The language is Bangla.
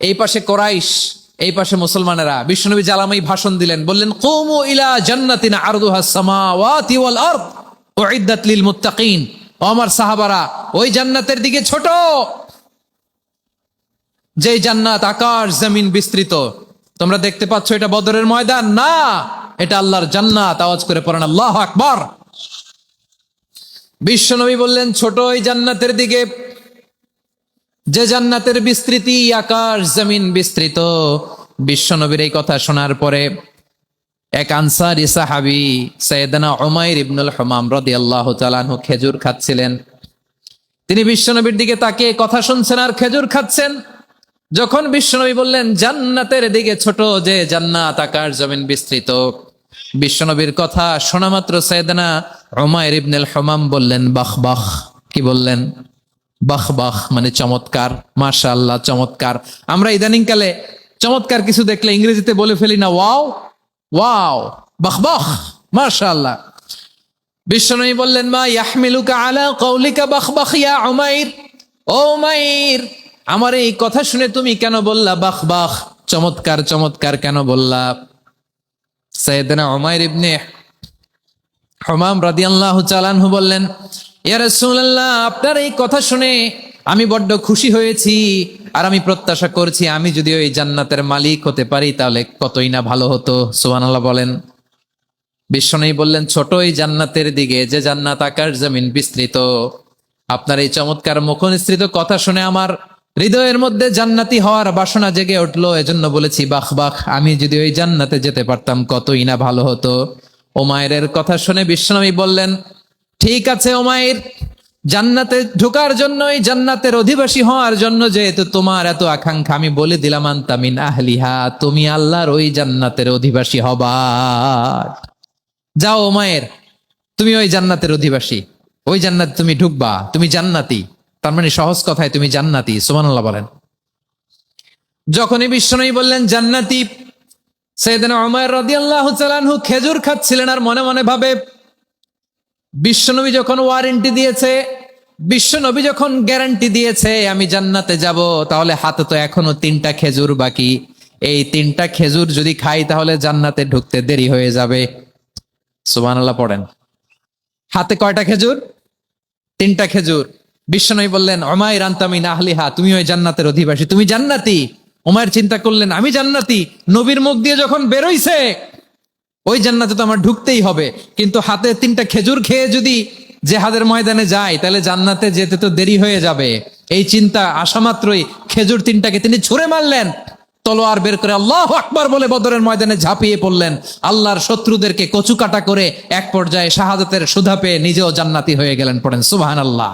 এই পাশে কোরাইশ, এই পাশে মুসলমানেরা। বিশ্বনবী জ্বালামাই ভাষণ দিলেন, বললেন কুমু ইলা জান্নাতিন আরদুহাস সামাওয়াতি ওয়াল আরদ উইদ্দাত লিল মুত্তাকিন। ও আমার সাহাবারা, ওই জান্নাতের দিকে ছোট, যে জান্নাত আকাশ জমিন বিস্তৃত। তোমরা দেখতে পাচ্ছ এটা বদরের ময়দান না, এটা আল্লাহর জান্নাত। আওয়াজ করে পড়েন আল্লাহু আকবার। বিশ্বনবী বললেন ছোট ওই জান্নাতের দিকে, যে জান্নাতের বিস্তৃতি আকাশ জমিন বিস্তৃত। বিশ্বনবীর এই কথা শোনার পরে এক আনসারী সাহাবী সাইয়েদনা উমাইর ইবনুল হুমাম রাদিয়াল্লাহু তাআলা আনহু খেজুর খাচ্ছিলেন। তিনি বিশ্বনবীর দিকে তাকিয়ে কথা শুনছেন আর খেজুর খাচ্ছেন। যখন বিশ্বনবী বললেন জান্নাতের দিকে ছোট, যে জান্নাত আকাশ জমিন বিস্তৃত, বিশ্বনবীর কথা শোনা মাত্র সাইয়েদনা উমাইর ইবনুল হুমাম বললেন বাহ বাহ। কি বললেন? বাহ বাহ মানে চমৎকার, মাশাআল্লাহ চমৎকার। আমরা ইদানিং কালে চমৎকার কিছু দেখলে ইংরেজিতে বলে ফেলি না ওয়াও ওয়াও, বাহ বাহ, মাশাআল্লাহ। বিশ্বনবী বললেন মা ইয়াহমিলুকা আলা কওলিকা বাহ বাহ ইয়া উমাইর। ও উমাইর, আমার এই কথা শুনে তুমি কেন বললা বাহ বাহ, চমৎকার চমৎকার কেন বললা? সাইয়েদনা উমাইর ইবনে হুমাম রাদিয়াল্লাহু তাআলা আনহু বললেন ইয়া রাসূলুল্লাহ, আপনার এই কথা শুনে আমি বড্ড খুশি হয়েছি, আর আমি প্রত্যাশা করছি আমি যদি ওই জান্নাতের মালিক হতে পারি তাহলে কতই না ভালো হতো। সুবহানাল্লাহ বলেন। বিশ্বনবী বললেন ছোট ওই জান্নাতের দিকে, যে জান্নাত আকাশ জমিন বিস্তৃত। আপনার এই চমৎকার মুখনিসৃত কথা শুনে আমার হৃদয়ের মধ্যে জান্নাতি হওয়ার বাসনা জেগে উঠলো, এজন্য বলেছি বাহ বাহ, আমি যদি ওই জান্নাতে যেতে পারতাম কতই না ভালো হতো। উমাইরের কথা শুনে বিশ্বনবী বললেন ঠিক আছে উমাইর, জান্নাতে ঢোকার জন্য, এই জান্নাতের অধিবাসী হওয়ার জন্য যেহেতু তোমার এত আকাঙ্ক্ষা, আমি বলে দিলাম আনতা মিন আহলিহা, তুমি আল্লাহর ওই জান্নাতের অধিবাসী হবা। যাও উমাইর, তুমি ওই জান্নাতের অধিবাসী, ওই জান্নাতে তুমি ঢুকবা, তুমি জান্নাতি। তার মানে সহজ কথায় তুমি জান্নাতি। সুবহানাল্লাহ বলেন। যখনই বিশ্বনবী বললেন জান্নাতি, সাইয়েদনা উমাইর রাদিয়াল্লাহু তাআলা আনহু খেজুর খাচ্ছিলেন আর মনে মনে ভাবে বিশ্বনবী যখন ওয়ারেন্টি দিয়েছে, বিশ্বনবী যখন গ্যারান্টি দিয়েছে আমি জান্নাতে যাব, তাহলে হাতে তো এখনো 3টা খেজুর বাকি। এই 3টা খেজুর যদি খাই তাহলে জান্নাতে ঢুকতে দেরি হয়ে যাবে। সুবহানাল্লাহ পড়েন। হাতে কয়টা খেজুর? 3টা খেজুর। বিশ্বনবী বললেন উমাইর আনতা মিন আহলিহা, তুমি ওই জান্নাতের অধিবাসী, তুমি জান্নাতি। উমাইর চিন্তা করলেন আমি জান্নাতি, নবীর মুখ দিয়ে যখন বেরোইছে ওই জান্নাতে তো আমার ঢুকতেই হবে, কিন্তু হাতে 3টা খেজুর খেয়ে যদি জেহাদের ময়দানে যায় তাহলে জান্নাতে যেতে তো দেরি হয়ে যাবে। এই চিন্তা আসা মাত্রই খেজুর 3টাকে তিনি ছুঁড়ে মারলেন, তলোয়ার বের করে আল্লাহু আকবার বলে বদরের ময়দানে ঝাঁপিয়ে পড়লেন। আল্লাহর শত্রুদেরকে কচুকাটা করে এক পর্যায়ে শাহাদাতের সুধা পেয়ে নিজেও জান্নাতি হয়ে গেলেন। পড়েন সুবহানাল্লাহ।